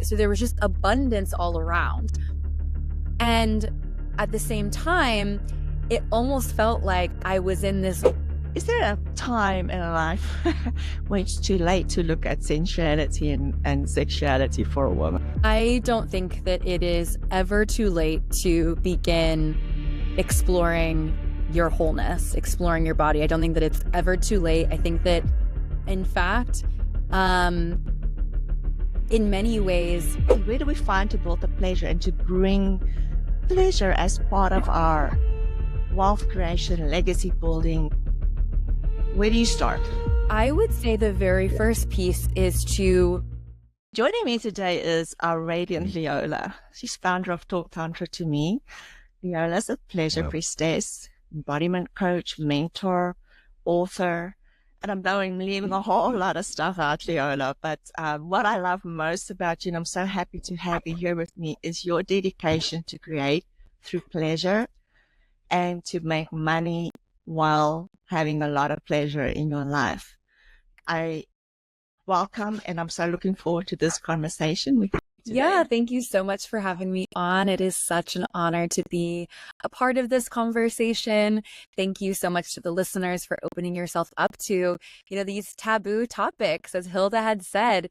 so there was just abundance all around. And at the same time, it almost felt like I was in this. Is there a time in a life when it's too late to look at sensuality and sexuality for a woman? I don't think that it is ever too late to begin exploring your wholeness, exploring your body. I don't think that it's ever too late. I think that, in fact, in many ways, where do we find to build the pleasure and to bring pleasure as part of our wealth creation, legacy building? Where do you start? I would say the very first piece is to... Joining me today is our radiant Leola. She's founder of Talk Tantra to me. Leola's a pleasure priestess, embodiment coach, mentor, author, and I'm leaving a whole lot of stuff out, Leola. But what I love most about you, and I'm so happy to have you here with me, is your dedication to create through pleasure and to make money while having a lot of pleasure in your life. I welcome, and I'm so looking forward to this conversation with you today. Yeah, thank you so much for having me on. It is such an honor to be a part of this conversation. Thank you so much to the listeners for opening yourself up to, these taboo topics. As Hilda had said,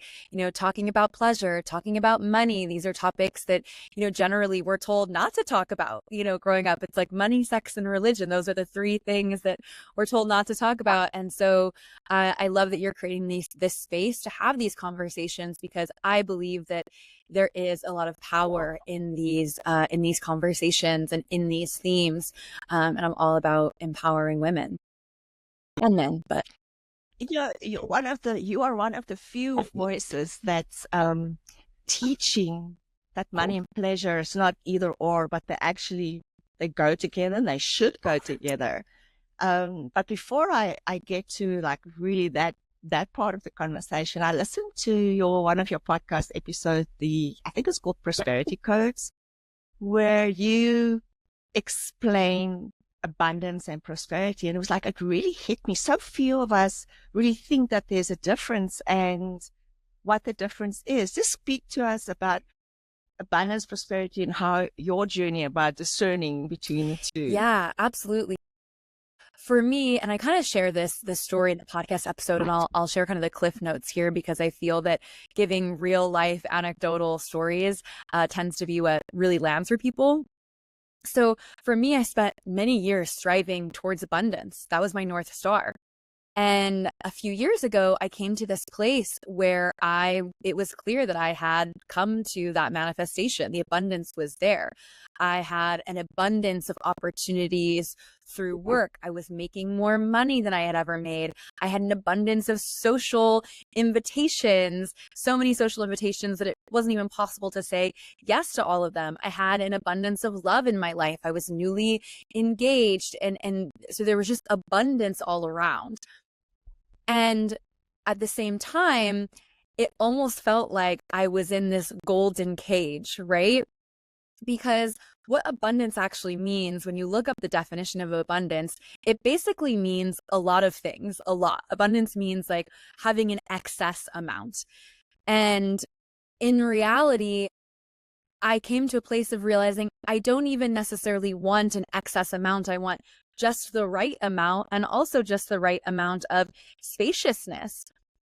talking about pleasure, talking about money. These are topics that, generally we're told not to talk about, growing up. It's like money, sex, and religion. Those are the three things that we're told not to talk about. And so I love that you're creating this space to have these conversations, because I believe that there is a lot of power in these conversations and in these themes. And I'm all about empowering women and men, but you are one of the few voices that's teaching that money and pleasure is not either or, but they go together and they should go together. But before I get to really that part of the conversation, I listened to one of your podcast episodes, I think it's called Prosperity Codes, where you explain abundance and prosperity. And it was it really hit me. So few of us really think that there's a difference and what the difference is. Just speak to us about abundance, prosperity, and how your journey about discerning between the two. Yeah, absolutely. For me, and I kind of share this story in the podcast episode, and I'll share kind of the cliff notes here, because I feel that giving real life anecdotal stories tends to be what really lands for people. So for me, I spent many years striving towards abundance. That was my North Star. And a few years ago, I came to this place where it was clear that I had come to that manifestation. The abundance was there. I had an abundance of opportunities through work. I was making more money than I had ever made. I had an abundance of social invitations, so many social invitations that it wasn't even possible to say yes to all of them. I had an abundance of love in my life. I was newly engaged. And so there was just abundance all around. And at the same time, it almost felt like I was in this golden cage, right? Because what abundance actually means, when you look up the definition of abundance, it basically means a lot of things, a lot. Abundance means having an excess amount. And in reality, I came to a place of realizing I don't even necessarily want an excess amount. I want just the right amount, and also just the right amount of spaciousness.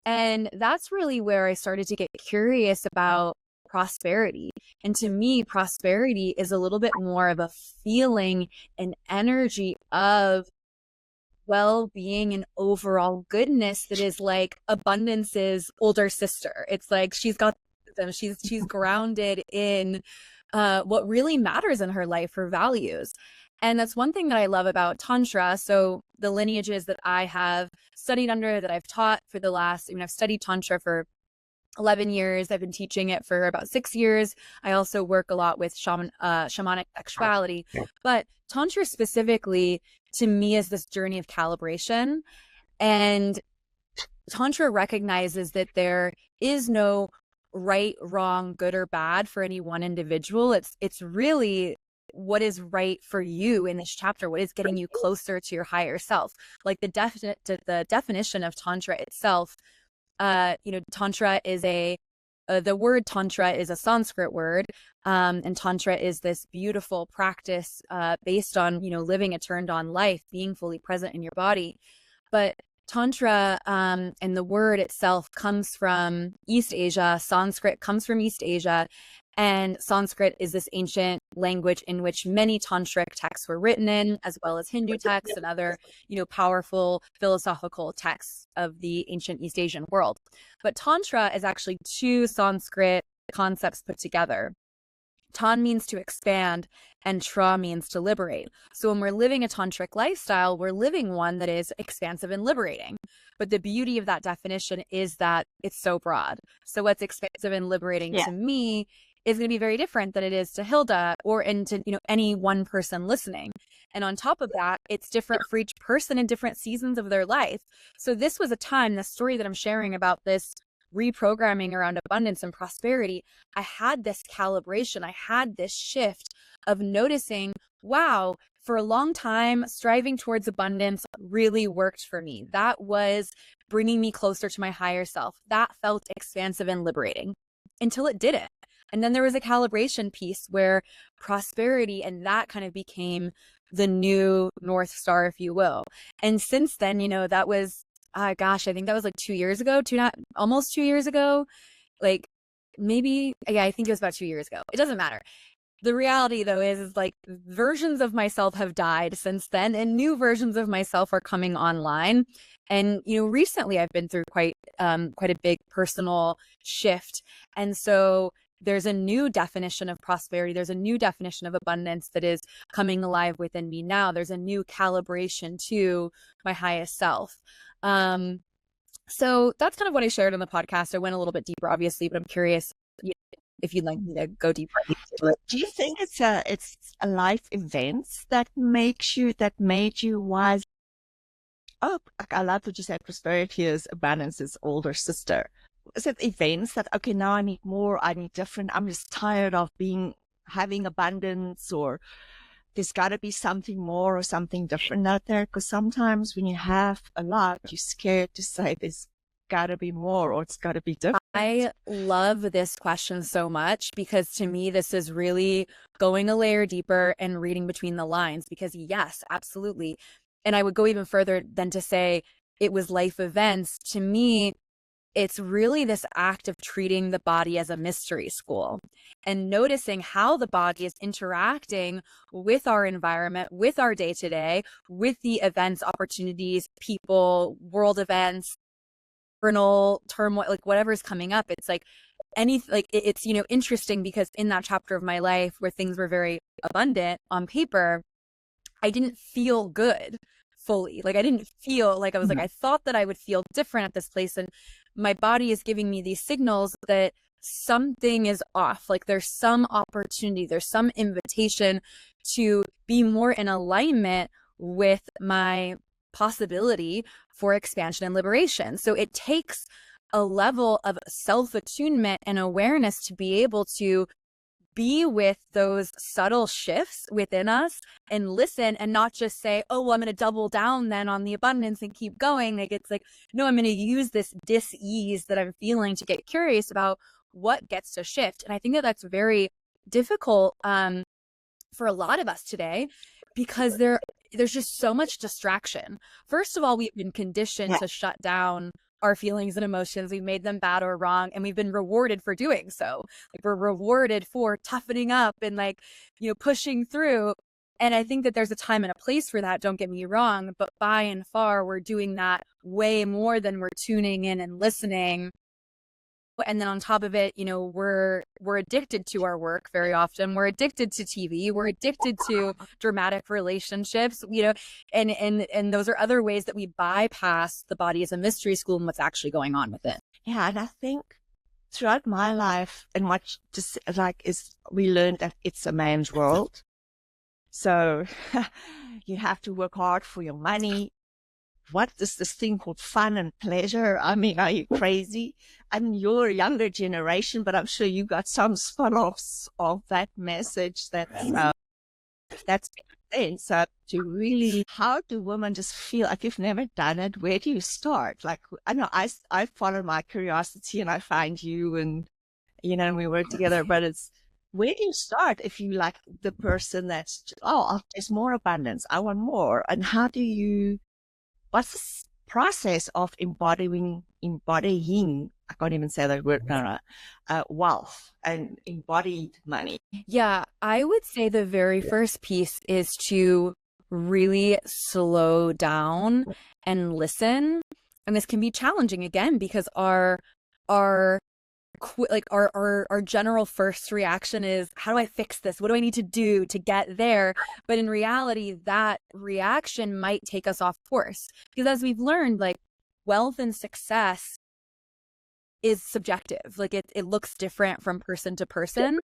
And that's really where I started to get curious about prosperity. And to me, prosperity is a little bit more of a feeling and energy of well-being and overall goodness that is like abundance's older sister. It's like she's got them. She's grounded in what really matters in her life, her values. And that's one thing that I love about Tantra. So the lineages that I have studied under, that I've taught for the last, I've studied Tantra for 11 years. I've been teaching it for about 6 years. I also work a lot with shamanic sexuality. But Tantra specifically, to me, is this journey of calibration. And Tantra recognizes that there is no right, wrong, good or bad for any one individual. It's really what is right for you in this chapter, what is getting you closer to your higher self. Like the definition of Tantra itself, Tantra is a the word tantra is a Sanskrit word, and tantra is this beautiful practice based on, living a turned on life, being fully present in your body. But tantra and the word itself comes from East Asia. Sanskrit comes from East Asia. And Sanskrit is this ancient language in which many tantric texts were written in, as well as Hindu texts and other, powerful philosophical texts of the ancient East Asian world. But tantra is actually two Sanskrit concepts put together. Tan means to expand and tra means to liberate. So when we're living a tantric lifestyle, we're living one that is expansive and liberating. But the beauty of that definition is that it's so broad. So what's expansive and liberating to me is going to be very different than it is to Hilda or into, any one person listening. And on top of that, it's different for each person in different seasons of their life. So this was a time, the story that I'm sharing about this reprogramming around abundance and prosperity, I had this calibration, I had this shift of noticing, wow, for a long time, striving towards abundance really worked for me. That was bringing me closer to my higher self. That felt expansive and liberating until it didn't. And then there was a calibration piece where prosperity and that kind of became the new North Star, if you will. And since then, that was I think that was like 2 years ago, almost 2 years ago. Like maybe, I think it was about 2 years ago. It doesn't matter. The reality though is like versions of myself have died since then and new versions of myself are coming online. And, recently I've been through quite a big personal shift. And so there's a new definition of prosperity. There's a new definition of abundance that is coming alive within me now. There's a new calibration to my highest self. So that's kind of what I shared on the podcast. I went a little bit deeper, obviously, but I'm curious if you'd like me to go deeper. Do you think it's a life events that made you wise? Oh, I love to just say prosperity is abundance's older sister. Is it events that, okay, now I need more, I need different, I'm just tired of having abundance, or there's got to be something more or something different out there? Because sometimes when you have a lot, you're scared to say there's got to be more or it's got to be different. I love this question so much because to me, this is really going a layer deeper and reading between the lines, because yes, absolutely. And I would go even further than to say it was life events. To me, it's really this act of treating the body as a mystery school and noticing how the body is interacting with our environment, with our day-to-day, with the events, opportunities, people, world events, internal turmoil, like whatever's coming up. It's like it's, interesting because in that chapter of my life where things were very abundant on paper, I didn't feel good fully. Like I didn't feel like I was like, I thought that I would feel different at this place. And my body is giving me these signals that something is off. Like there's some opportunity, there's some invitation to be more in alignment with my possibility for expansion and liberation. So it takes a level of self-attunement and awareness to be able to be with those subtle shifts within us and listen and not just say, oh, well, I'm going to double down then on the abundance and keep going. Like, it's like, no, I'm going to use this dis-ease that I'm feeling to get curious about what gets to shift. And I think that that's very difficult for a lot of us today because there's just so much distraction. First of all, we've been conditioned to shut down our feelings and emotions. We've made them bad or wrong, and we've been rewarded for doing so. Like we're rewarded for toughening up and pushing through. And I think that there's a time and a place for that. Don't get me wrong, but by and far, we're doing that way more than we're tuning in and listening. And then on top of it, we're addicted to our work very often. We're addicted to TV. We're addicted to dramatic relationships, and those are other ways that we bypass the body as a mystery school and what's actually going on with it. Yeah. And I think throughout my life and what just we learned that it's a man's world. So you have to work hard for your money. What is this thing called fun and pleasure? I mean, are you crazy? I mean, you're a younger generation, but I'm sure you got some spin-offs of that message that's been so to really, how do women just feel like you've never done it? Where do you start? Like, I know I follow my curiosity and I find you and we work together, but it's, where do you start if you like the person that's, there's more abundance, I want more. And how do you, what's the process of embodying, I can't even say that word now, wealth and embodied money? Yeah, I would say the very first piece is to really slow down and listen. And this can be challenging again because our our general first reaction is, how do I fix this? What do I need to do to get there? But in reality, that reaction might take us off course, because as we've learned, like, wealth and success is subjective. Like, it looks different from person to person.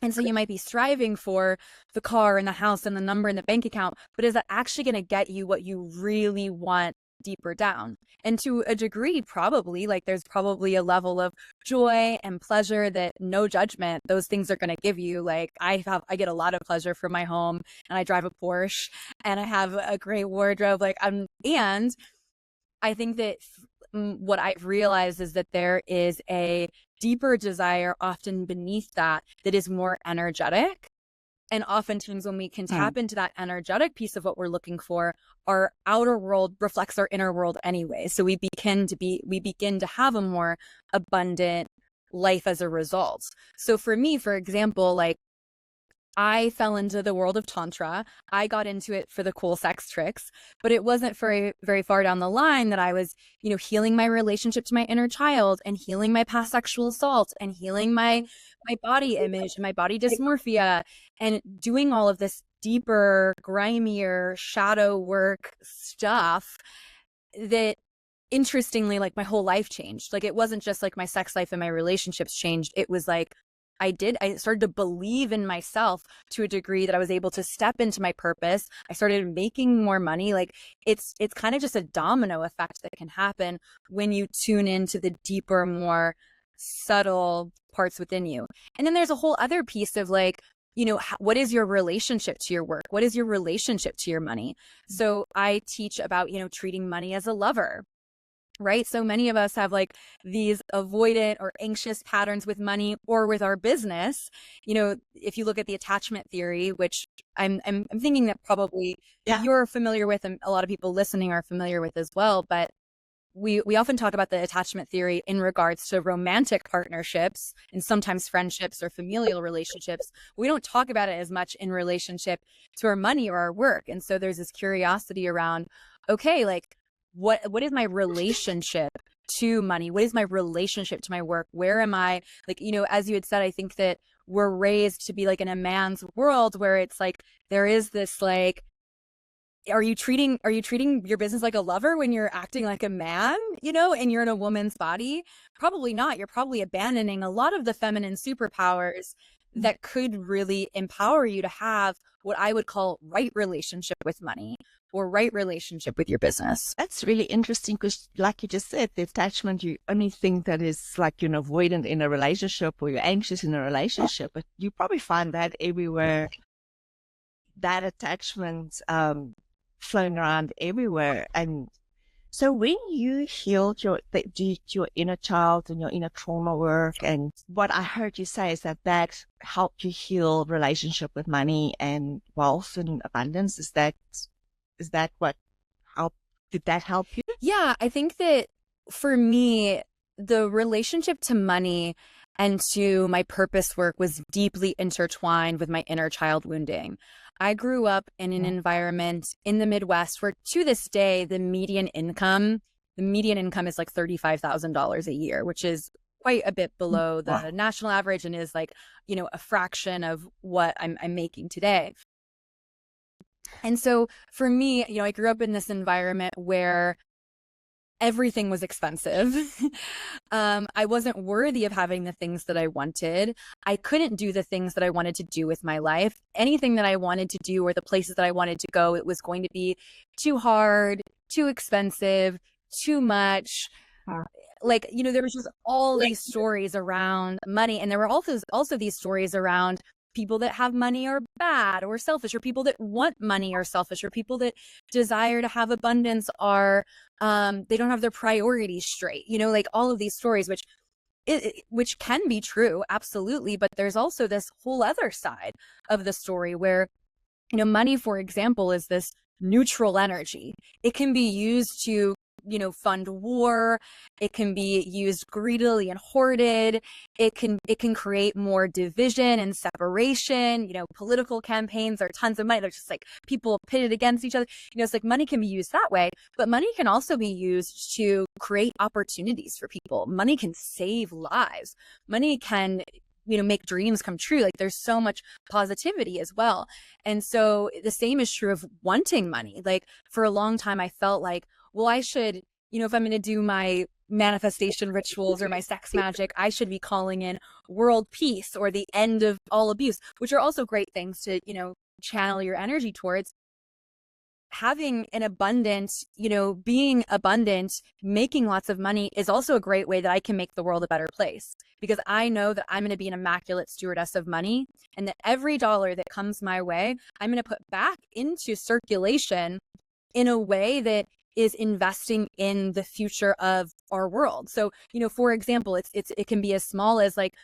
And so you might be striving for the car and the house and the number in the bank account, but is that actually going to get you what you really want deeper down? And to a degree, probably, like, there's probably a level of joy and pleasure that, no judgment, those things are going to give you. Like, I get a lot of pleasure from my home, and I drive a Porsche, and I have a great wardrobe. Like, and I think that what I've realized is that there is a deeper desire often beneath that is more energetic. And oftentimes when we can tap into that energetic piece of what we're looking for, our outer world reflects our inner world anyway. So we begin to have a more abundant life as a result. So for me, for example, like, I fell into the world of Tantra. I got into it for the cool sex tricks, but it wasn't very, very far down the line that I was, healing my relationship to my inner child, and healing my past sexual assault, and healing my body image and my body dysmorphia, and doing all of this deeper, grimier shadow work stuff that, interestingly, like, my whole life changed. Like, it wasn't just like my sex life and my relationships changed. It was like, I started to believe in myself to a degree that I was able to step into my purpose. I started making more money. Like, it's kind of just a domino effect that can happen when you tune into the deeper, more subtle parts within you. And then there's a whole other piece of, like, what is your relationship to your work? What is your relationship to your money? So I teach about, treating money as a lover. Right? So many of us have, like, these avoidant or anxious patterns with money or with our business. If you look at the attachment theory, which I'm thinking that probably you're familiar with, and a lot of people listening are familiar with as well. But we often talk about the attachment theory in regards to romantic partnerships and sometimes friendships or familial relationships. We don't talk about it as much in relationship to our money or our work. And so there's this curiosity around, okay, like, what is my relationship to money? What is my relationship to my work? Where am I? Like, as you had said, I think that we're raised to be, like, in a man's world where it's like, there is this, like, are you treating your business like a lover when you're acting like a man, and you're in a woman's body? Probably not. You're probably abandoning a lot of the feminine superpowers that could really empower you to have what I would call right relationship with money, or right relationship with your business. That's really interesting, because, like you just said, the attachment, you only think that is like, you're avoidant in a relationship, or you're anxious in a relationship, but you probably find that everywhere, that attachment flowing around everywhere. And so when you healed your inner child and your inner trauma work, and what I heard you say is that helped you heal relationship with money and wealth and abundance. Is that what helped? Did that help you? Yeah, I think that for me, the relationship to money and to my purpose work was deeply intertwined with my inner child wounding. I grew up in an environment in the Midwest where, to this day, the median income is like $35,000 a year, which is quite a bit below the national average, and is, like, a fraction of what I'm making today. And so for me, I grew up in this environment where everything was expensive. I wasn't worthy of having the things that I wanted. I couldn't do the things that I wanted to do with my life. Anything that I wanted to do, or the places that I wanted to go, it was going to be too hard, too expensive, too much. Like, there was just all these stories around money. And there were also these stories around people that have money are bad or selfish, or people that want money are selfish, or people that desire to have abundance are, they don't have their priorities straight, like all of these stories, which which can be true, absolutely. But there's also this whole other side of the story where, money, for example, is this neutral energy. It can be used to, fund war. It can be used greedily and hoarded. It can create more division and separation. Political campaigns are tons of money. They're just like people pitted against each other. It's like money can be used that way, but money can also be used to create opportunities for people. Money can save lives. Money can make dreams come true. Like there's so much positivity as well. And so the same is true of wanting money. Like for a long time, I felt like, well, I should, if I'm going to do my manifestation rituals or my sex magic, I should be calling in world peace or the end of all abuse, which are also great things to, channel your energy towards. Having an abundant, being abundant, making lots of money is also a great way that I can make the world a better place, because I know that I'm going to be an immaculate stewardess of money, and that every dollar that comes my way, I'm going to put back into circulation in a way that is investing in the future of our world. So, for example, it can be as small as like,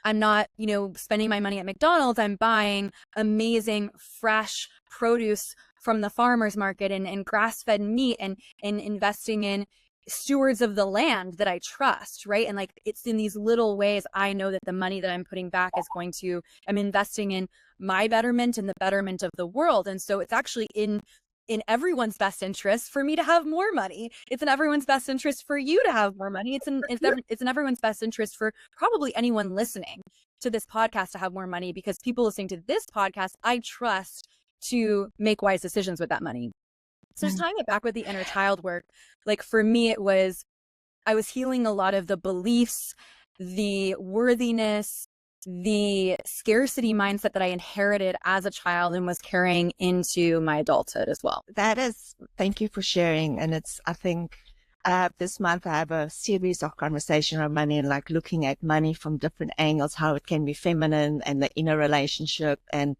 I'm not, spending my money at McDonald's. I'm buying amazing, fresh produce from the farmer's market and grass-fed meat and investing in stewards of the land that I trust, right? And like, it's in these little ways I know that the money that I'm putting back is I'm investing in my betterment and the betterment of the world. And so it's actually in everyone's best interest for me to have more money. It's in everyone's best interest for you to have more money. It's in everyone's best interest for probably anyone listening to this podcast to have more money, because people listening to this podcast, I trust to make wise decisions with that money. So just tying it back with the inner child work, like for me, I was healing a lot of the beliefs, the worthiness, the scarcity mindset that I inherited as a child and was carrying into my adulthood as well. Thank you for sharing. And I think this month I have a series of conversation on money and like looking at money from different angles, how it can be feminine and the inner relationship. And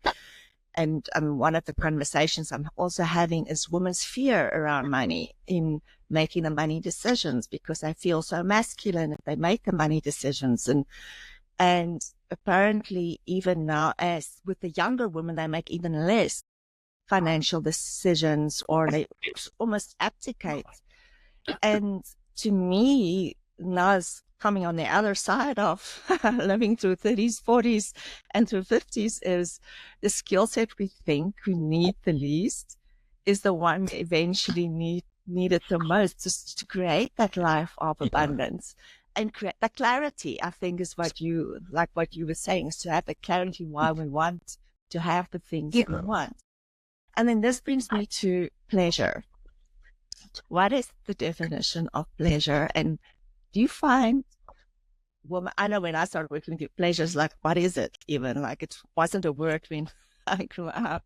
one of the conversations I'm also having is women's fear around money in making the money decisions, because they feel so masculine if they make the money decisions. And apparently even now, as with the younger women, they make even less financial decisions, or they almost abdicate. And to me, now is coming on the other side of living through 30s, 40s, and through 50s, is the skill set we think we need the least is the one we eventually needed the most, just to create that life of abundance. And create that clarity, I think, is what you were saying, is to have the clarity why we want to have the things we want. And then this brings me to pleasure. What is the definition of pleasure? And do you find, I know when I started working with pleasure, is like, what is it even? Like, it wasn't a word when I grew up.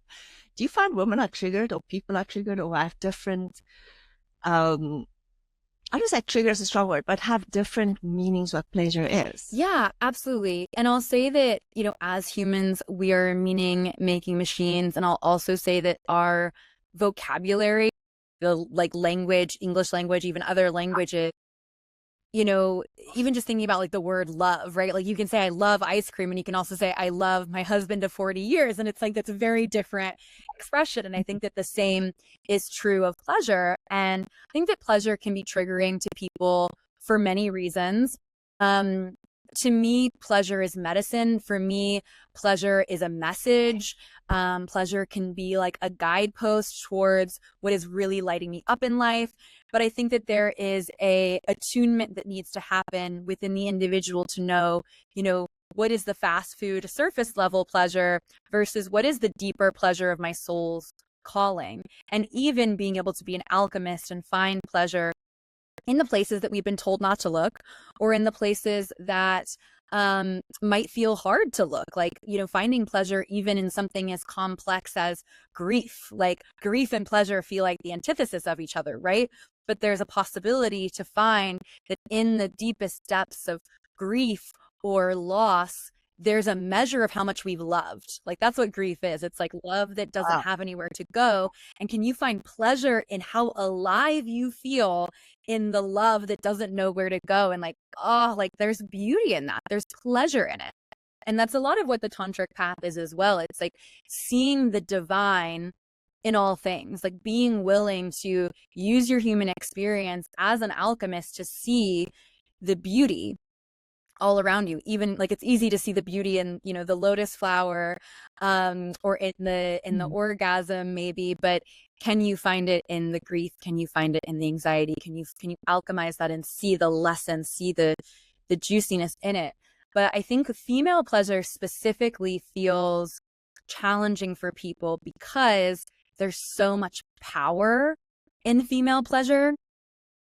Do you find women are triggered, or people are triggered, or have different, I don't say trigger is a strong word, but have different meanings what pleasure is? Yeah, absolutely. And I'll say that, as humans, we are meaning-making machines. And I'll also say that our vocabulary, the language, English language, even other languages, even just thinking about like the word love, right? Like you can say, I love ice cream, and you can also say, I love my husband of 40 years. And it's like, that's a very different expression. And I think that the same is true of pleasure. And I think that pleasure can be triggering to people for many reasons. To me, pleasure is medicine. For me, pleasure is a message. Pleasure can be like a guidepost towards what is really lighting me up in life. But I think that there is a attunement that needs to happen within the individual to know, what is the fast food surface level pleasure versus what is the deeper pleasure of my soul's calling. And even being able to be an alchemist and find pleasure in the places that we've been told not to look, or in the places that might feel hard to look, like, finding pleasure even in something as complex as grief. Like grief and pleasure feel like the antithesis of each other, right? But there's a possibility to find that in the deepest depths of grief or loss, there's a measure of how much we've loved. Like that's what grief is. It's like love that doesn't have anywhere to go. And can you find pleasure in how alive you feel in the love that doesn't know where to go? And like, oh, like there's beauty in that. There's pleasure in it. And that's a lot of what the tantric path is as well. It's like seeing the divine in all things, like being willing to use your human experience as an alchemist to see the beauty all around you. Even like it's easy to see the beauty in, you know, the lotus flower, or in the orgasm maybe, but can you find it in the grief? Can you find it in the anxiety? Can you alchemize that and see the lesson, see the juiciness in it? But I think female pleasure specifically feels challenging for people because there's so much power in female pleasure.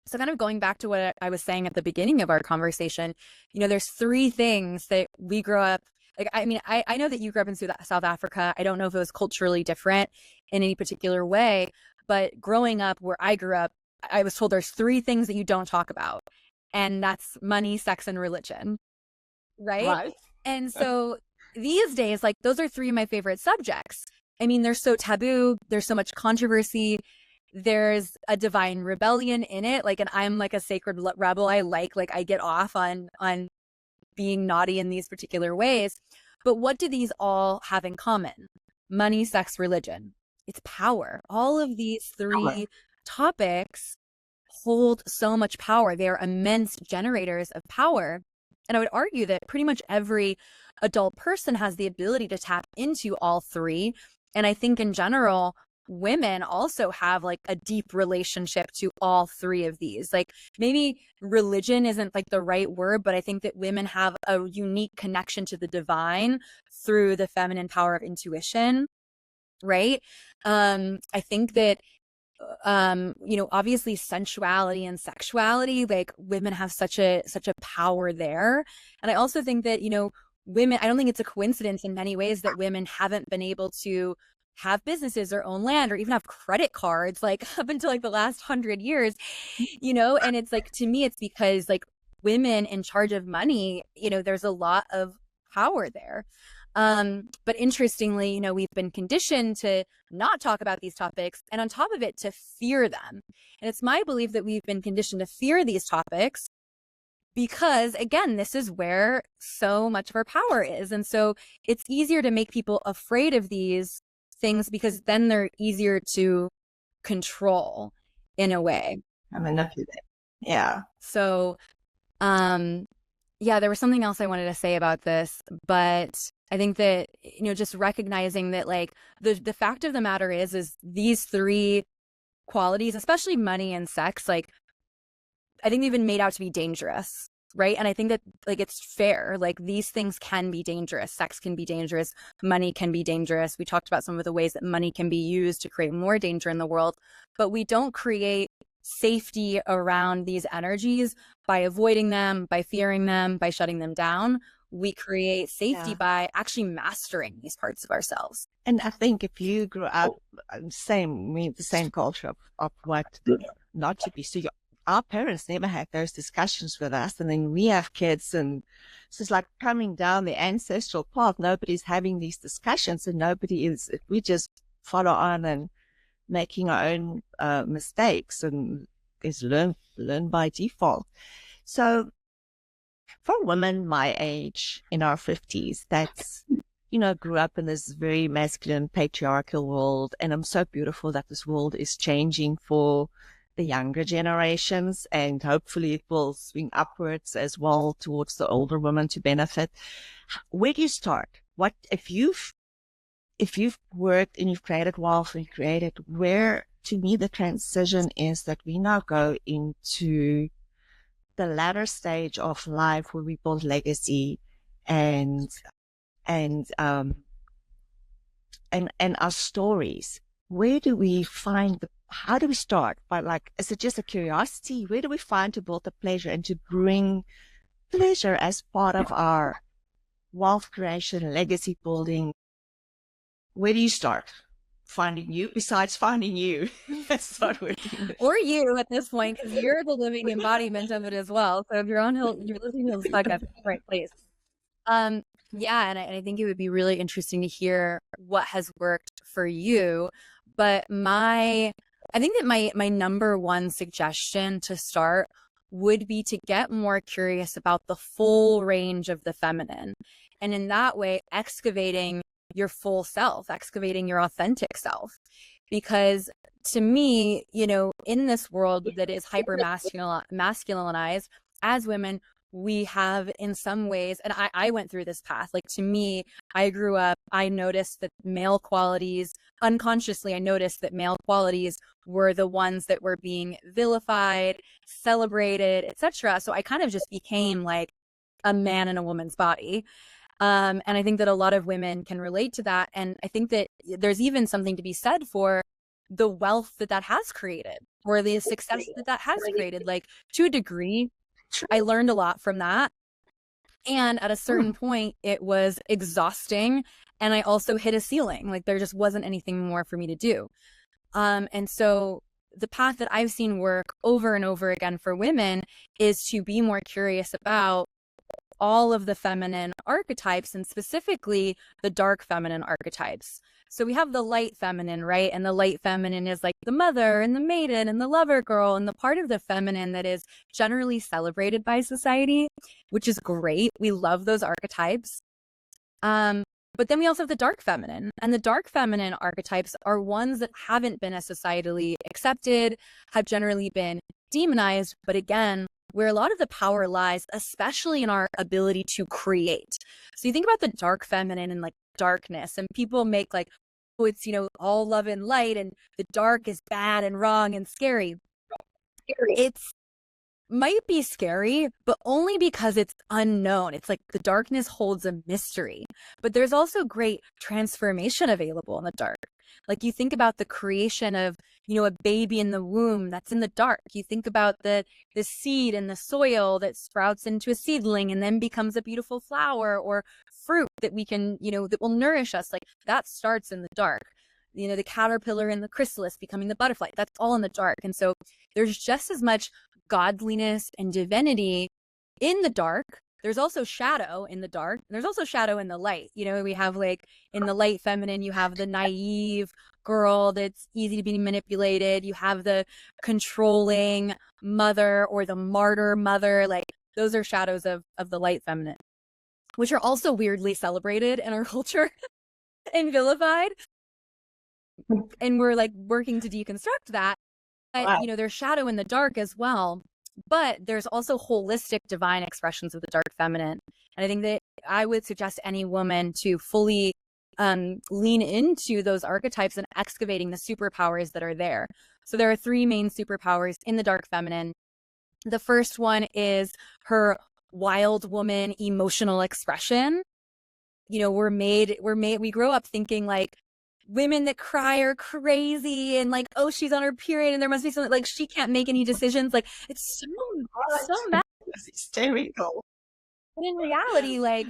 So kind of going back to what I was saying at the beginning of our conversation, you know, there's three things that we grow up, like, I mean, I know that you grew up in South Africa. I don't know if it was culturally different in any particular way, but growing up where I grew up, I was told there's three things that you don't talk about. And that's money, sex, and religion. Right? And so these days, like those are three of my favorite subjects. I mean, they're so taboo. There's so much controversy. There's a divine rebellion in it. Like, and I'm like a sacred rebel. I get off on being naughty in these particular ways. But what do these all have in common? Money, sex, religion. It's power. All of these three topics hold so much power. They are immense generators of power. And I would argue that pretty much every adult person has the ability to tap into all three. And I think in general, women also have like a deep relationship to all three of these. Like maybe religion isn't like the right word, but I think that women have a unique connection to the divine through the feminine power of intuition, right? I think that you know, obviously sensuality and sexuality, like women have such a power there. And I also think that, you know, women, I don't think it's a coincidence in many ways that women haven't been able to have businesses or own land or even have credit cards like up until like the last 100 years, you know. And it's like, to me, it's because like women in charge of money, you know, there's a lot of power there. But interestingly, you know, we've been conditioned to not talk about these topics, and on top of it, to fear them. And it's my belief that we've been conditioned to fear these topics because, again, this is where so much of our power is. And so it's easier to make people afraid of these things because then they're easier to control in a way. I manipulate. Yeah. So, yeah, there was something else I wanted to say about this, but I think that, you know, just recognizing that like the fact of the matter is these three qualities, especially money and sex, like I think they've been made out to be dangerous, right? And I think that like it's fair, like these things can be dangerous. Sex can be dangerous. Money can be dangerous. We talked about some of the ways that money can be used to create more danger in the world, but we don't create safety around these energies by avoiding them, by fearing them, by shutting them down. We create safety by actually mastering these parts of ourselves. And I think if you grew up the same culture of what not to be, so our parents never had those discussions with us, and then we have kids, and so it's like coming down the ancestral path. Nobody's having these discussions, and we just follow on and making our own mistakes, and is learn by default. So for women my age, in our 50s, that's, you know, grew up in this very masculine, patriarchal world, and I'm so beautiful that this world is changing for the younger generations, and hopefully it will swing upwards as well towards the older women to benefit. Where do you start? What if you've worked and you've created wealth and created, where to me the transition is that we now go into the latter stage of life where we build legacy and our stories. Where do we find how do we start? By like, is it just a curiosity? Where do we find to build the pleasure and to bring pleasure as part of our wealth creation, legacy building? Where do you start? Finding you, besides finding you. Let's start working with. Or you at this point, because you're the living embodiment of it as well. So if you're listening to this podcast, right place. Yeah, and I think it would be really interesting to hear what has worked for you. But I think that my number one suggestion to start would be to get more curious about the full range of the feminine. And in that way, excavating your full self, excavating your authentic self. Because to me, in this world that is hyper masculinized, as women, we have in some ways, and I went through this path. Like to me, I grew up, I noticed that male qualities, unconsciously, I noticed that male qualities were the ones that were being vilified, celebrated, etc. So I kind of just became like a man in a woman's body. And I think that a lot of women can relate to that. And I think that there's even something to be said for the wealth that has created, or the success that has created. Like to a degree, I learned a lot from that. And at a certain point, it was exhausting. And I also hit a ceiling. Like there just wasn't anything more for me to do. And so the path that I've seen work over and over again for women is to be more curious about all of the feminine archetypes, and specifically the dark feminine archetypes. So we have the light feminine, right? And the light feminine is like the mother and the maiden and the lover girl, and the part of the feminine that is generally celebrated by society, which is great. We love those archetypes. But then we also have the dark feminine, and the dark feminine archetypes are ones that haven't been as societally accepted, have generally been demonized, but again, where a lot of the power lies, especially in our ability to create. So you think about the dark feminine and like darkness, and people make like, oh, it's, all love and light, and the dark is bad and wrong and scary. It's might be scary, but only because it's unknown. It's like the darkness holds a mystery, but there's also great transformation available in the dark. Like you think about the creation of, a baby in the womb that's in the dark. You think about the seed in the soil that sprouts into a seedling and then becomes a beautiful flower or fruit that we can, that will nourish us. Like that starts in the dark. The caterpillar and the chrysalis becoming the butterfly. That's all in the dark. And so there's just as much godliness and divinity in the dark. There's also shadow in the dark. There's also shadow in the light. We have like in the light feminine, you have the naive girl that's easy to be manipulated. You have the controlling mother or the martyr mother. Like those are shadows of the light feminine, which are also weirdly celebrated in our culture and vilified. And we're like working to deconstruct that. But, Wow. there's shadow in the dark as well. But there's also holistic divine expressions of the dark feminine. And I think that I would suggest any woman to fully lean into those archetypes and excavating the superpowers that are there. So there are three main superpowers in the dark feminine. The first one is her wild woman emotional expression. We grow up thinking like, women that cry are crazy, and like, oh, she's on her period and there must be something, like she can't make any decisions. Like it's so mad. It's hysterical. But in reality, like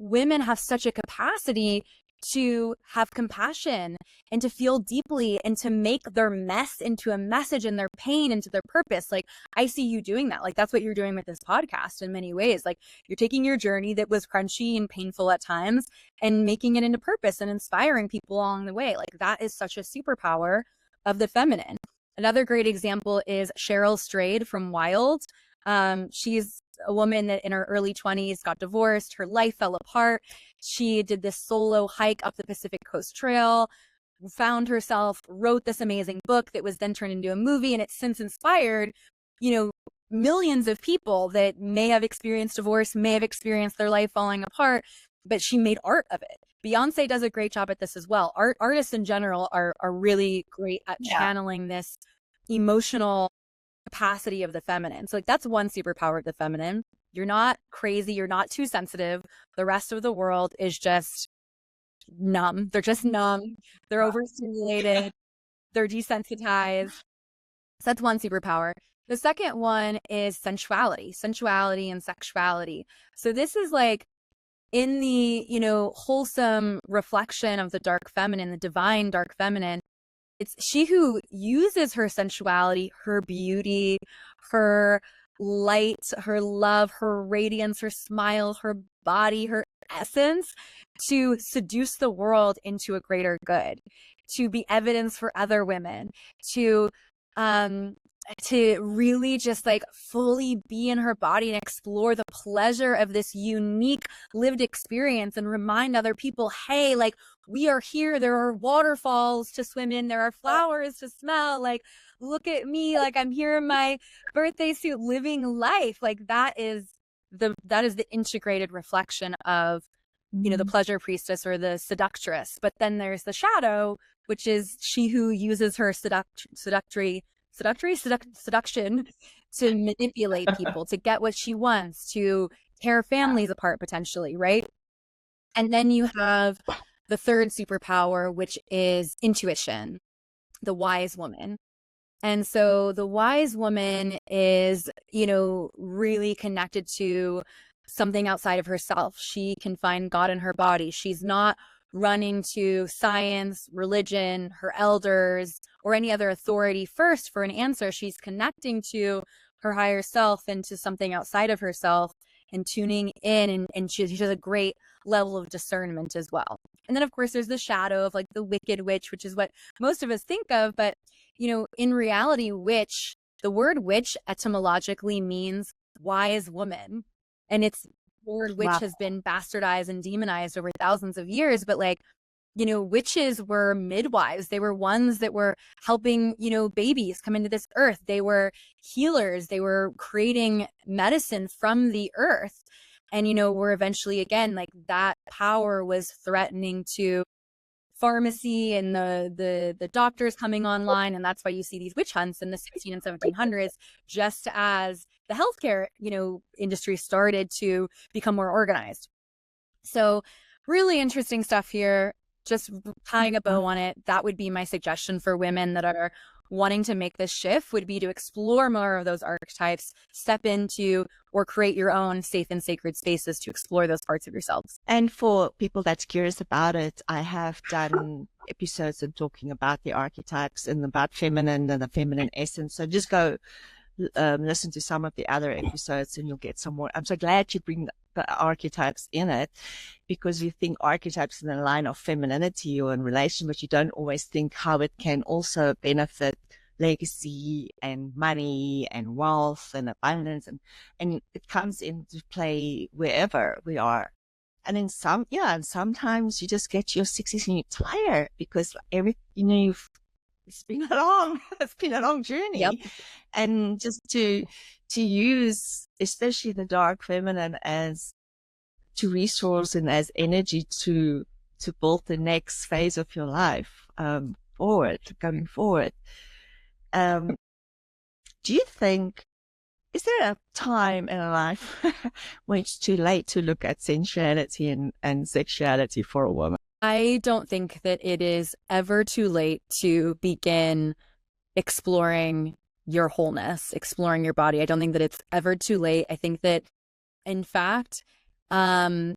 women have such a capacity to have compassion and to feel deeply and to make their mess into a message and their pain into their purpose. Like I see you doing that. Like that's what you're doing with this podcast in many ways. Like you're taking your journey that was crunchy and painful at times and making it into purpose and inspiring people along the way. Like that is such a superpower of the feminine. Another great example is Cheryl Strayed from Wild. She's a woman that in her early 20s got divorced. Her life fell apart. She did this solo hike up the Pacific Coast Trail, found herself, wrote this amazing book that was then turned into a movie. And it's since inspired, millions of people that may have experienced divorce, may have experienced their life falling apart, but she made art of it. Beyonce does a great job at this as well. Artists in general are really great at channeling this emotional capacity of the feminine. So like that's one superpower of the feminine. You're not crazy. You're not too sensitive. The rest of the world is just numb. They're just numb. They're overstimulated. They're desensitized. So that's one superpower. The second one is sensuality and sexuality. So this is like in the, wholesome reflection of the dark feminine, the divine dark feminine. It's she who uses her sensuality, her beauty, her light, her love, her radiance, her smile, her body, her essence to seduce the world into a greater good, to be evidence for other women, to really just like fully be in her body and explore the pleasure of this unique lived experience and remind other people, hey, like we are here. There are waterfalls to swim in. There are flowers to smell. Like, look at me. Like I'm here in my birthday suit living life. Like that is the integrated reflection of, you know, the pleasure priestess or the seductress. But then there's the shadow, which is she who uses her seduction to manipulate people, to get what she wants, to tear families apart potentially, right? And then you have the third superpower, which is intuition, the wise woman. And so the wise woman is, you know, really connected to something outside of herself. She can find God in her body. She's not running to science, religion, her elders, or any other authority first for an answer. She's connecting to her higher self and to something outside of herself and tuning in. And she has a great level of discernment as well. And then, of course, there's the shadow of like the wicked witch, which is what most of us think of. But, you know, in reality, witch, the word witch etymologically means wise woman. And it's word witch has been bastardized and demonized over thousands of years. But like, you know, witches were midwives. They were ones that were helping, you know, babies come into this earth. They were healers. They were creating medicine from the earth. And, you know, we're eventually, again, like that power was threatening to pharmacy and the doctors coming online. And that's why you see these witch hunts in the 16 and 1700s, just as the healthcare, you know, industry started to become more organized. So really interesting stuff here. Just tying a bow on it, that would be my suggestion for women that are wanting to make this shift, would be to explore more of those archetypes, step into or create your own safe and sacred spaces to explore those parts of yourselves. And for people that's curious about it, I have done episodes on talking about the archetypes and about feminine and the feminine essence. So just go listen to some of the other episodes and you'll get some more. I'm so glad you bring the archetypes in it, because you think archetypes in the line of femininity or in relation, but you don't always think how it can also benefit legacy and money and wealth and abundance, and it comes into play wherever we are. And in and sometimes you just get your 60s and you're tired because it's been a long journey. Yep. And just to use, especially the dark feminine, as to resource and as energy to build the next phase of your life, going forward. Do you think, is there a time in a life when it's too late to look at sensuality and sexuality for a woman? I don't think that it is ever too late to begin exploring your wholeness, exploring your body. I don't think that it's ever too late. I think that, in fact, in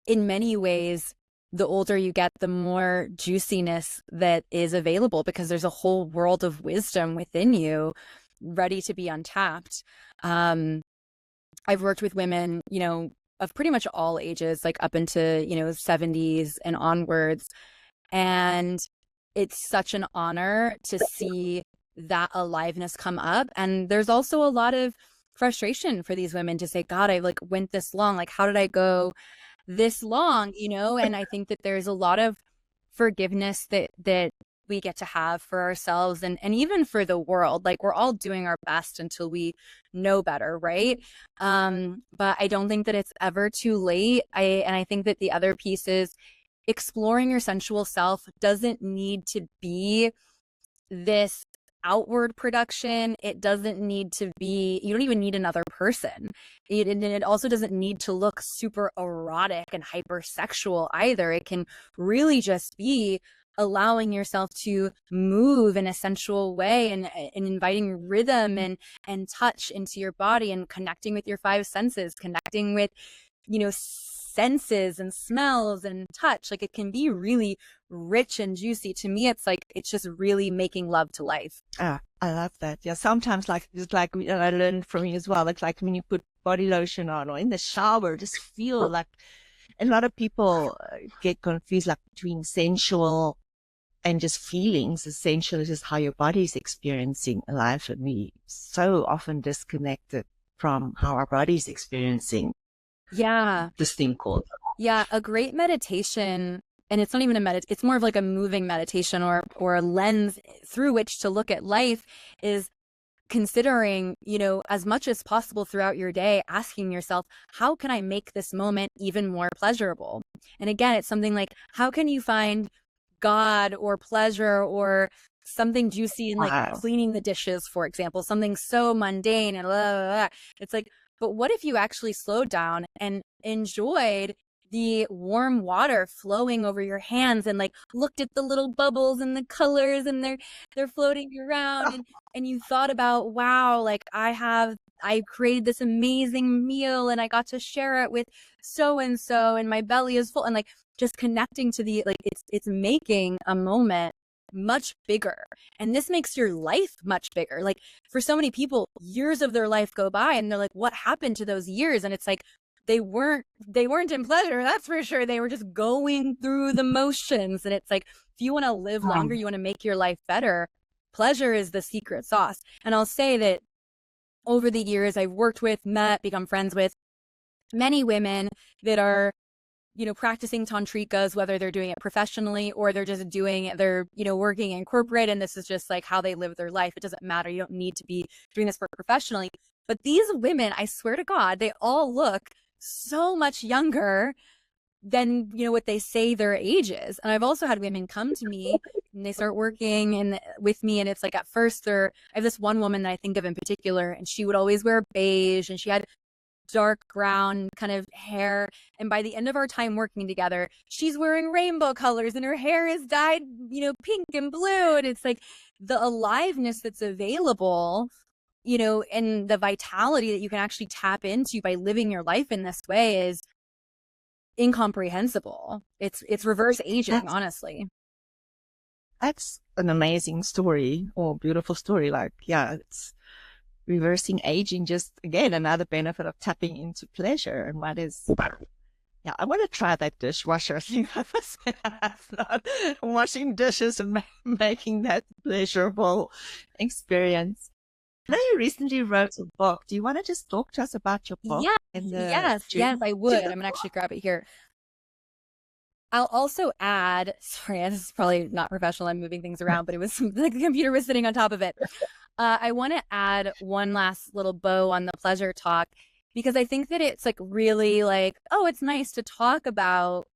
many ways, the older you get, the more juiciness that is available, because there's a whole world of wisdom within you ready to be untapped. I've worked with women, you know, of pretty much all ages, like up into, you know, 70s and onwards. And it's such an honor to see that aliveness come up. And there's also a lot of frustration for these women to say, God, I like went this long. Like, how did I go this long? You know, and I think that there's a lot of forgiveness that we get to have for ourselves and even for the world. Like, we're all doing our best until we know better, right? But I don't think that it's ever too late. I think that the other piece is exploring your sensual self doesn't need to be this outward production. It doesn't need to be, you don't even need another person. It also doesn't need to look super erotic and hypersexual either. It can really just be allowing yourself to move in a sensual way and inviting rhythm and touch into your body and connecting with your five senses, connecting with, you know, senses and smells and touch. Like, it can be really rich and juicy. To me, it's like, it's just really making love to life. Ah, I love that. Yeah, sometimes like just like I learned from you as well. It's like when you put body lotion on or in the shower, just feel like. A lot of people get confused like between sensual and just feelings. Essential is just how your body is experiencing life, and we so often disconnected from how our body is experiencing. Yeah. This thing called. Yeah, a great meditation, and it's not even a it's more of like a moving meditation or a lens through which to look at life, is considering, you know, as much as possible throughout your day, asking yourself, how can I make this moment even more pleasurable? And again, it's something like, how can you find God or pleasure or something juicy in like cleaning the dishes, for example, something so mundane and blah, blah, blah. It's like, but what if you actually slowed down and enjoyed the warm water flowing over your hands and like looked at the little bubbles and the colors and they're floating around, and you thought about, wow, like I created this amazing meal and I got to share it with so and so and my belly is full, and like just connecting to the, like, it's making a moment much bigger. And this makes your life much bigger. Like, for so many people, years of their life go by and they're like, what happened to those years? And it's like, they weren't in pleasure, that's for sure. They were just going through the motions. And it's like, if you want to live longer, you want to make your life better, pleasure is the secret sauce. And I'll say that over the years, I've worked with, met, become friends with many women that are, you know, practicing tantrikas, whether they're doing it professionally or they're just doing it, they're, you know, working in corporate, and this is just like how they live their life. It doesn't matter. You don't need to be doing this work professionally. But these women, I swear to God, they all look so much younger than, you know, what they say their age is. And I've also had women come to me and they start working and with me, and it's like, at first I have this one woman that I think of in particular, and she would always wear beige and she had dark brown kind of hair, and by the end of our time working together, she's wearing rainbow colors and her hair is dyed, you know, pink and blue. And it's like the aliveness that's available, you know, and the vitality that you can actually tap into by living your life in this way is incomprehensible. It's reverse aging, honestly. That's an amazing story, or beautiful story. Like, yeah, it's reversing aging. Just again, another benefit of tapping into pleasure. And what is, yeah, I want to try that dishwasher thing. Not washing dishes and making that pleasurable experience. I know you recently wrote a book. Do you want to just talk to us about your book? Yes, I would. I'm gonna actually grab it here. I'll also add, sorry, this is probably not professional, I'm moving things around, but it was like the computer was sitting on top of it. I want to add one last little bow on the pleasure talk, because I think that it's like really like, oh, it's nice to talk about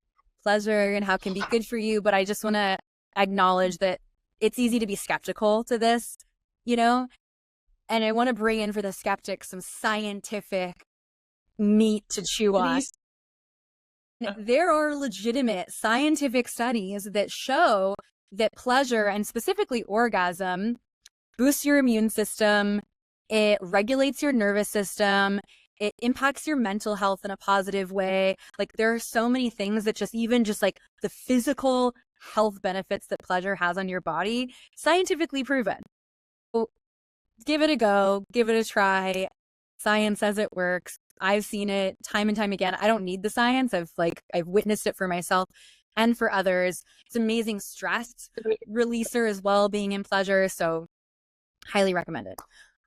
pleasure and how it can be good for you, but I just want to acknowledge that it's easy to be skeptical to this, you know? And I want to bring in for the skeptics some scientific meat to chew on. There are legitimate scientific studies that show that pleasure, and specifically orgasm, boosts your immune system, it regulates your nervous system, it impacts your mental health in a positive way. Like, there are so many things that just, even just like the physical health benefits that pleasure has on your body, scientifically proven. So give it a go, give it a try. Science says it works. I've seen it time and time again. I don't need the science. I've witnessed it for myself and for others. It's amazing stress releaser as well, being in pleasure. So highly recommend it.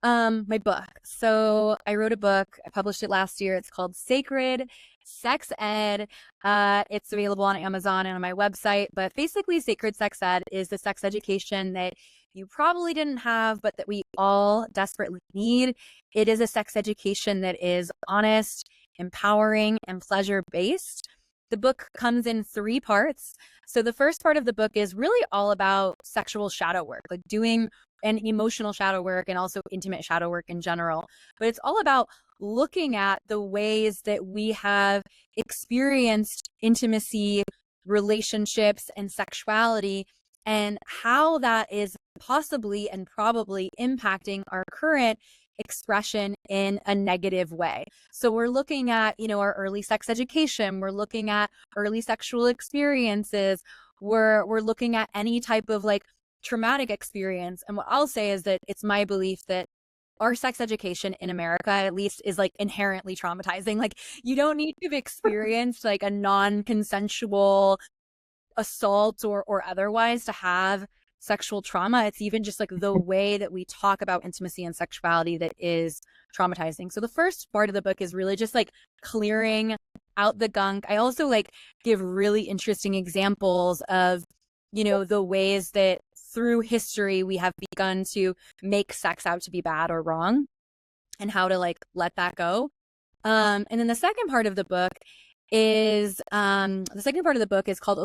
My book. So I wrote a book. I published it last year. It's called Sacred Sex Ed. It's available on Amazon and on my website. But basically, Sacred Sex Ed is the sex education that you probably didn't have, but that we all desperately need. It is a sex education that is honest, empowering, and pleasure-based. The book comes in 3 parts. So the first part of the book is really all about sexual shadow work, like doing an emotional shadow work and also intimate shadow work in general. But it's all about looking at the ways that we have experienced intimacy, relationships, and sexuality, and how that is possibly and probably impacting our current expression in a negative way. So we're looking at, our early sex education, we're looking at early sexual experiences, we're looking at any type of like traumatic experience. And what I'll say is that it's my belief that our sex education in America, at least, is like inherently traumatizing. Like, you don't need to have experienced like a non-consensual assault or otherwise to have sexual trauma. It's even just like the way that we talk about intimacy and sexuality that is traumatizing. So the first part of the book is really just like clearing out the gunk. I also like give really interesting examples of, the ways that through history we have begun to make sex out to be bad or wrong, and how to like let that go. And then the second part of the book is called the second part of the book is called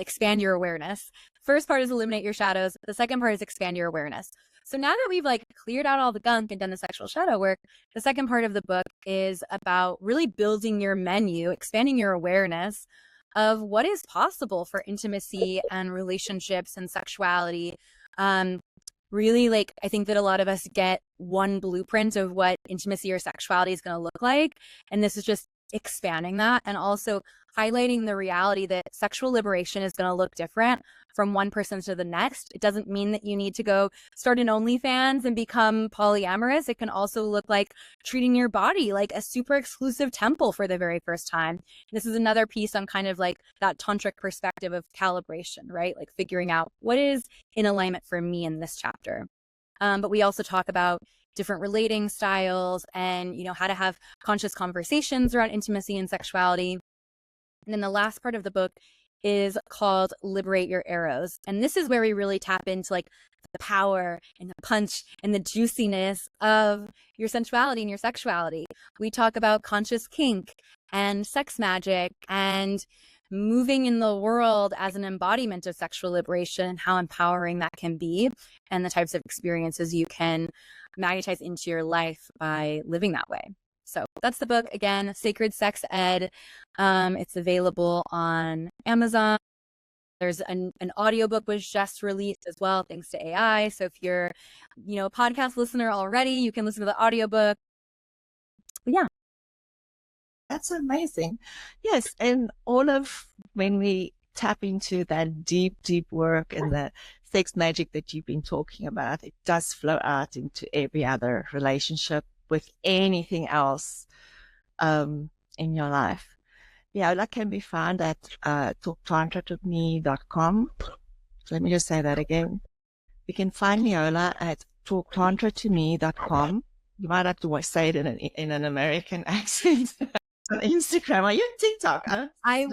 Expand Your Awareness. First part is Illuminate Your Shadows. The second part is Expand Your Awareness. So now that we've like cleared out all the gunk and done the sexual shadow work, the second part of the book is about really building your menu, expanding your awareness of what is possible for intimacy and relationships and sexuality. Really, like, I think that a lot of us get one blueprint of what intimacy or sexuality is going to look like. And this is just expanding that and also highlighting the reality that sexual liberation is going to look different from one person to the next. It doesn't mean that you need to go start an OnlyFans and become polyamorous. It can also look like treating your body like a super exclusive temple for the very first time. This is another piece on kind of like that tantric perspective of calibration, right? Like figuring out what is in alignment for me in this chapter. But we also talk about different relating styles and, how to have conscious conversations around intimacy and sexuality. And then the last part of the book is called Liberate Your Arrows. And this is where we really tap into like the power and the punch and the juiciness of your sensuality and your sexuality. We talk about conscious kink and sex magic and moving in the world as an embodiment of sexual liberation and how empowering that can be, and the types of experiences you can magnetize into your life by living that way. So that's the book. Again, Sacred Sex Ed. It's available on Amazon. There's an audiobook was just released as well, thanks to AI. So if you're, a podcast listener already, you can listen to the audiobook. But yeah. That's amazing. Yes. And when we tap into that deep, deep work and the sex magic that you've been talking about, it does flow out into every other relationship with anything else in your life. Leola can be found at talktantra2me.com. So let me just say that again. You can find Leola at talktantra2me.com. You might have to say it in an American accent. On Instagram. Are you on TikTok? I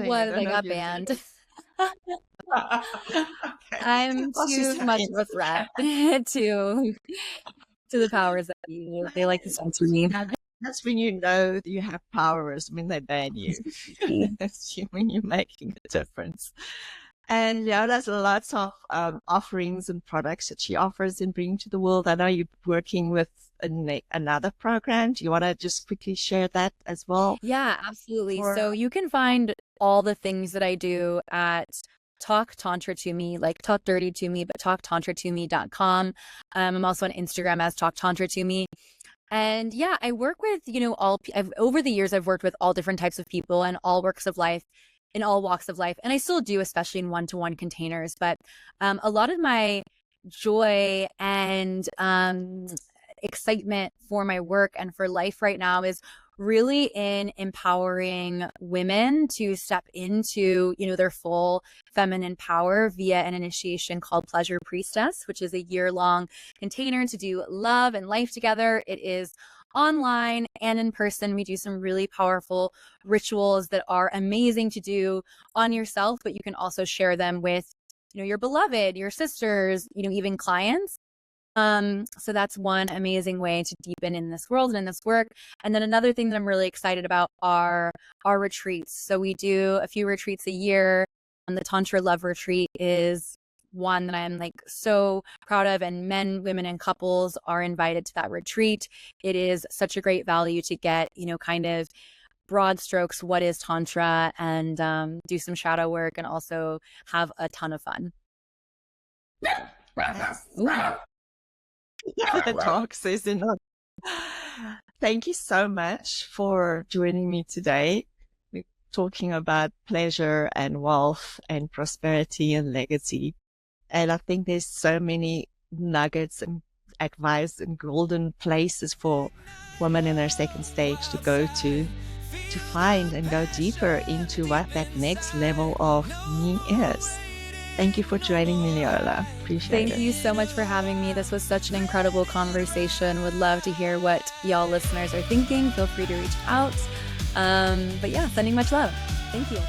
got banned. Okay. I'm too much of a threat to the powers that be. They like to censor me. That's when you know you have powers, when they ban you. That's when you're making a difference. And there's lots of offerings and products that she offers and bring to the world. I know you're working with another program. Do you want to just quickly share that as well? Yeah, absolutely. So you can find all the things that I do at Talk Tantra to Me, like Talk Dirty to Me, but talktantra2me.com. I'm also on Instagram as Talk Tantra to Me. And yeah, I work with, over the years, I've worked with all different types of people and all walks of life. And I still do, especially in one-to-one containers. But a lot of my joy and excitement for my work and for life right now is really in empowering women to step into, their full feminine power via an initiation called Pleasure Priestess, which is a year-long container to do love and life together. It is online and in person. We do some really powerful rituals that are amazing to do on yourself, but you can also share them with, your beloved, your sisters, even clients. So that's one amazing way to deepen in this world and in this work. And then another thing that I'm really excited about are our retreats. So we do a few retreats a year. And the Tantra Love Retreat is one that I'm like so proud of, and men, women, and couples are invited to that retreat. It is such a great value to get, kind of broad strokes, what is Tantra, and do some shadow work and also have a ton of fun. The talk says enough. Thank you so much for joining me today. We're talking about pleasure and wealth and prosperity and legacy. And I think there's so many nuggets and advice and golden places for women in their second stage to go to find and go deeper into what that next level of me is. Thank you for joining me, Leola. Appreciate it. Thank you so much for having me. This was such an incredible conversation. Would love to hear what y'all listeners are thinking. Feel free to reach out. But yeah, sending much love. Thank you.